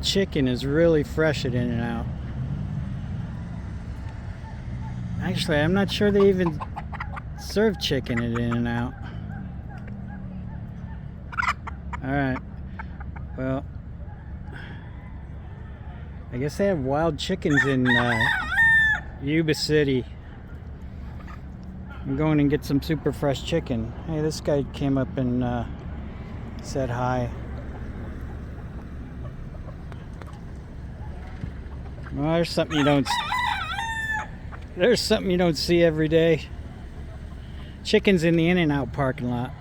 chicken is really fresh at In-and-Out. Actually, I'm not sure they even serve chicken at In-and-Out. Alright. Well, I guess they have wild chickens in Yuba City. I'm going and get some super fresh chicken. Hey, this guy came up and said hi. Well, there's something you don't see every day. Chickens in the In-and-Out parking lot.